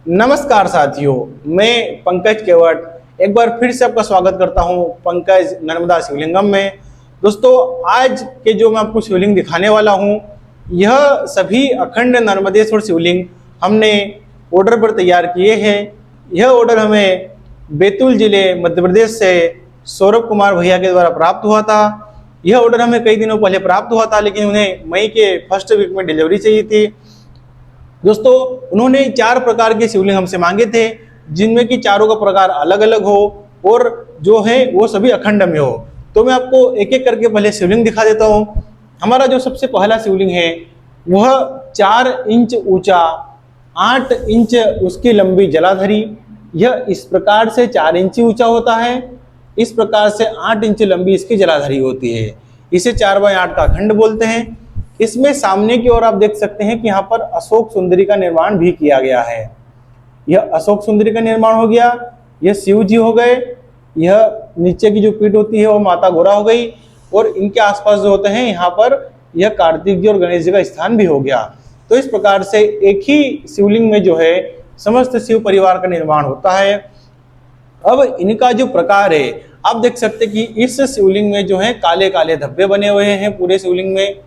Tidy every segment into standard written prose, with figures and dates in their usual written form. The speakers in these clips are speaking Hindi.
नमस्कार साथियों, मैं पंकज केवट एक बार फिर से आपका स्वागत करता हूं पंकज नर्मदा शिवलिंगम में। दोस्तों, आज के जो मैं आपको शिवलिंग दिखाने वाला हूं, यह सभी अखंड नर्मदेश्वर शिवलिंग हमने ऑर्डर पर तैयार किए हैं। यह ऑर्डर हमें बैतूल जिले मध्य प्रदेश से सौरभ कुमार भैया के द्वारा प्राप्त हुआ था। यह ऑर्डर हमें कई दिनों पहले प्राप्त हुआ था, लेकिन उन्हें मई के फर्स्ट वीक में डिलीवरी चाहिए थी। दोस्तों, उन्होंने 4 प्रकार के शिवलिंग हमसे मांगे थे, जिनमें कि चारों का प्रकार अलग अलग हो और जो है वो सभी अखंड में हो। तो मैं आपको एक एक करके पहले शिवलिंग दिखा देता हूँ। हमारा जो सबसे पहला शिवलिंग है वह 4 इंच ऊंचा, 8 इंच उसकी लंबी जलाधरी। यह इस प्रकार से 4 इंच ऊंचा होता है, इस प्रकार से 8 इंच लंबी इसकी जलाधरी होती है। इसे 4x8 का अखंड बोलते हैं। इसमें सामने की ओर आप देख सकते हैं कि यहाँ पर अशोक सुंदरी का निर्माण भी किया गया है। यह अशोक सुंदरी का निर्माण हो गया, यह शिव जी हो गए, यह नीचे की जो पीठ होती है वो माता गोरा हो गई, और इनके आसपास जो होते हैं यहाँ पर यह कार्तिक जी और गणेश जी का स्थान भी हो गया। तो इस प्रकार से एक ही शिवलिंग में जो है समस्त शिव परिवार का निर्माण होता है। अब इनका जो प्रकार है, आप देख सकते हैं कि इस शिवलिंग में जो है काले काले धब्बे बने हुए हैं पूरे शिवलिंग में।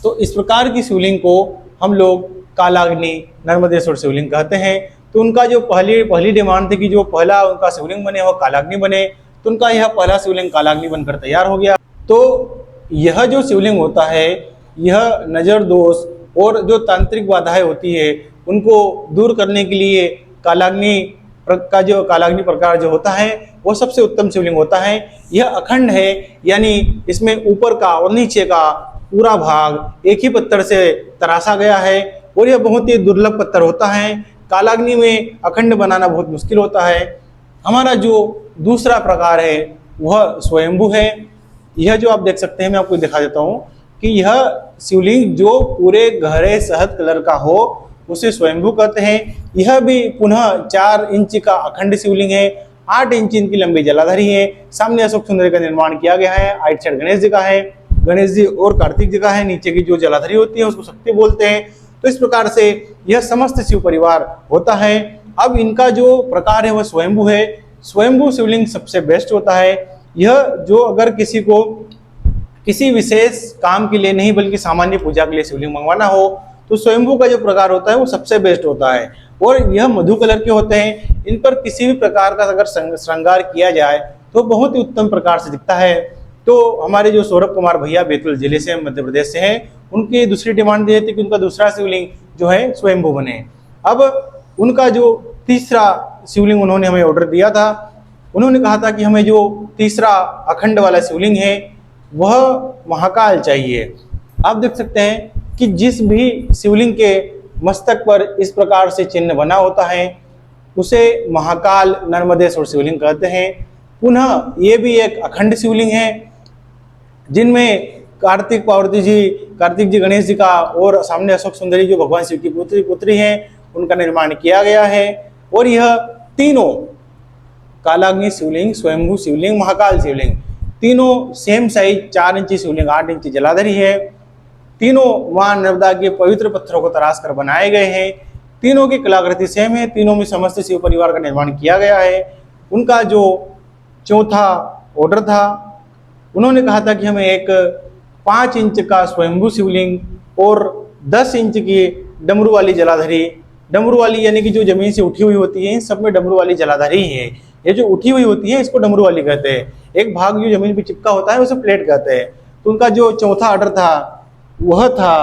तो इस प्रकार की शिवलिंग को हम लोग कालाग्नि नर्मदेश्वर शिवलिंग कहते हैं। तो उनका जो पहली डिमांड थी कि जो पहला उनका शिवलिंग बने वो कालाग्नि बने, तो उनका यह पहला शिवलिंग कालाग्नि बनकर तैयार हो गया। तो यह जो शिवलिंग होता है, यह नजर दोष और जो तांत्रिक बाधाएं होती है उनको दूर करने के लिए कालाग्नि प्रकार जो होता है वो सबसे उत्तम शिवलिंग होता है। यह अखंड है, यानी इसमें ऊपर का और नीचे का पूरा भाग एक ही पत्थर से तराशा गया है, और यह बहुत ही दुर्लभ पत्थर होता है। कालाग्नि में अखंड बनाना बहुत मुश्किल होता है। हमारा जो दूसरा प्रकार है वह स्वयंभू है। यह जो आप देख सकते हैं, मैं आपको दिखा देता हूँ कि यह शिवलिंग जो पूरे गहरे शहद कलर का हो उसे स्वयंभू कहते हैं। यह भी पुनः 4 इंच का अखंड शिवलिंग है, 8 इंच इनकी लंबी जलाधरी है। सामने अशोक सुंदरी का निर्माण किया गया है, राइट साइड गणेश जी का है, गणेश जी और कार्तिक जी का है। नीचे की जो जलाधरी होती है उसको शक्ति बोलते हैं। तो इस प्रकार से यह समस्त शिव परिवार होता है। अब इनका जो प्रकार है वह स्वयंभू है। स्वयंभू शिवलिंग सबसे बेस्ट होता है। यह जो अगर किसी को किसी विशेष काम के लिए नहीं बल्कि सामान्य पूजा के लिए शिवलिंग मंगवाना हो तो स्वयंभू का जो प्रकार होता है वो सबसे बेस्ट होता है। और यह मधु कलर के होते हैं। इन पर किसी भी प्रकार का अगर श्रृंगार किया जाए तो बहुत ही उत्तम प्रकार से दिखता है। तो हमारे जो सौरभ कुमार भैया बैतूल जिले से मध्य प्रदेश से हैं, उनकी दूसरी डिमांड ये थी कि उनका दूसरा शिवलिंग जो है स्वयंभू बने। अब उनका जो तीसरा शिवलिंग उन्होंने हमें ऑर्डर दिया था, उन्होंने कहा था कि हमें जो तीसरा अखंड वाला शिवलिंग है वह महाकाल चाहिए। आप देख सकते हैं कि जिस भी शिवलिंग के मस्तक पर इस प्रकार से चिन्ह बना होता है उसे महाकाल नर्मदेश्वर शिवलिंग कहते हैं। पुनः ये भी एक अखंड शिवलिंग है, जिनमें कार्तिक जी गणेश जी का और सामने अशोक सुंदरी जो भगवान शिव की पुत्री हैं उनका निर्माण किया गया है। और यह तीनों कालाग्नि शिवलिंग, स्वयंभू शिवलिंग, महाकाल शिवलिंग, तीनों सेम साइज 4 इंची शिवलिंग, 8 इंची जलाधरी है। तीनों मां नर्मदा के पवित्र पत्थरों को तराश कर बनाए गए हैं। तीनों की कलाकृति सेम है। तीनों में समस्त शिव परिवार का निर्माण किया गया है। उनका जो चौथा ऑर्डर था, उन्होंने कहा था कि हमें एक 5 इंच का स्वयंभू शिवलिंग और 10 इंच की डमरू वाली जलाधरी, डमरू वाली यानी कि जो जमीन से उठी हुई होती है, सब में डमरू वाली जलाधरी ही है। ये जो उठी हुई होती है इसको डमरू वाली कहते हैं। एक भाग जो जमीन पे चिपका होता है उसे प्लेट कहते हैं। तो उनका जो चौथा ऑर्डर था वह था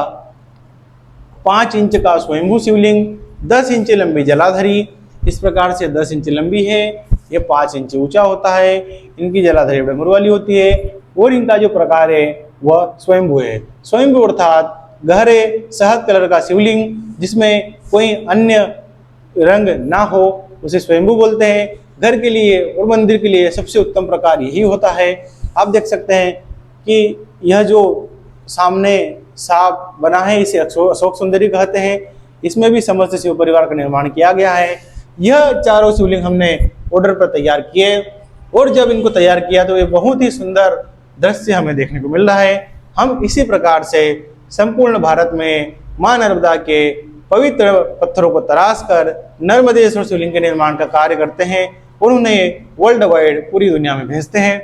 5 इंच का स्वयंभू शिवलिंग, 10 इंच लंबी जलाधरी। इस प्रकार से 10 इंच लंबी है, ये 5 इंच ऊंचा होता है, इनकी जलाधरी डमरू वाली होती है, और इनका जो प्रकार है वह स्वयंभू है। स्वयंभू अर्थात गहरे शहद कलर का शिवलिंग जिसमें कोई अन्य रंग ना हो उसे स्वयंभू बोलते हैं। घर के लिए और मंदिर के लिए सबसे उत्तम प्रकार यही होता है। आप देख सकते हैं कि यह जो सामने सांप बना है इसे अशोक सुंदरी कहते हैं। इसमें भी समस्त शिव परिवार का निर्माण किया गया है। यह चारों शिवलिंग हमने ऑर्डर पर तैयार किए, और जब इनको तैयार किया तो ये बहुत ही सुंदर दृश्य हमें देखने को मिल रहा है। हम इसी प्रकार से संपूर्ण भारत में मां नर्मदा के पवित्र पत्थरों को तराश कर नर्मदेश्वर शिवलिंग के निर्माण का कार्य करते हैं और उन्हें वर्ल्ड वाइड पूरी दुनिया में भेजते हैं।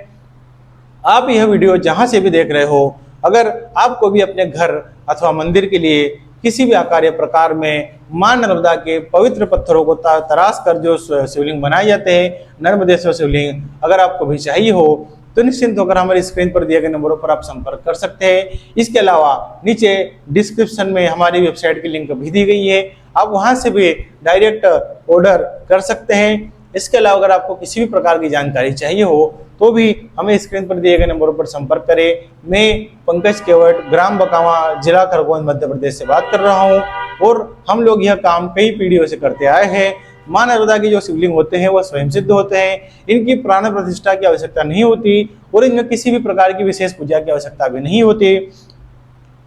आप यह वीडियो जहां से भी देख रहे हो, अगर आपको भी अपने घर अथवा मंदिर के लिए किसी भी आकार या प्रकार में मां नर्मदा के पवित्र पत्थरों को तराश कर जो शिवलिंग बनाए जाते हैं, नर्मदेश्वर शिवलिंग, अगर आपको भी चाहिए हो तो निश्चिंत होकर हमारी स्क्रीन पर दिए गए नंबरों पर आप संपर्क कर सकते हैं। इसके अलावा नीचे डिस्क्रिप्शन में हमारी वेबसाइट की लिंक भी दी गई है, आप वहां से भी डायरेक्ट ऑर्डर कर सकते हैं। इसके अलावा अगर आपको किसी भी प्रकार की जानकारी चाहिए हो तो भी हमें स्क्रीन पर दिए गए नंबरों पर संपर्क करें। मैं पंकज केवट, ग्राम बकावा, जिला खरगोन, मध्य प्रदेश से बात कर रहा हूँ और हम लोग यह काम कई पीढ़ियों से करते आए हैं। मां नर्मदा की जो शिवलिंग होते हैं वह स्वयं सिद्ध होते हैं, इनकी प्राण प्रतिष्ठा की आवश्यकता नहीं होती और इनमें किसी भी प्रकार की विशेष पूजा की आवश्यकता भी नहीं होती।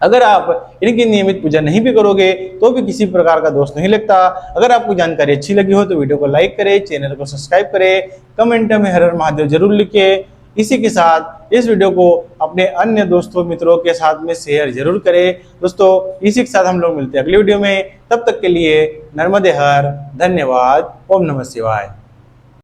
अगर आप इनकी नियमित पूजा नहीं भी करोगे तो भी किसी प्रकार का दोष नहीं लगता। अगर आपको जानकारी अच्छी लगी हो तो वीडियो को लाइक करें, चैनल को सब्सक्राइब करें, कमेंट में हर हर महादेव जरूर लिखें। इसी के साथ इस वीडियो को अपने अन्य दोस्तों मित्रों के साथ में शेयर जरूर करें। दोस्तों इसी के साथ हम लोग मिलते हैं अगली वीडियो में, तब तक के लिए नर्मदे हर, धन्यवाद, ओम नमः शिवाय।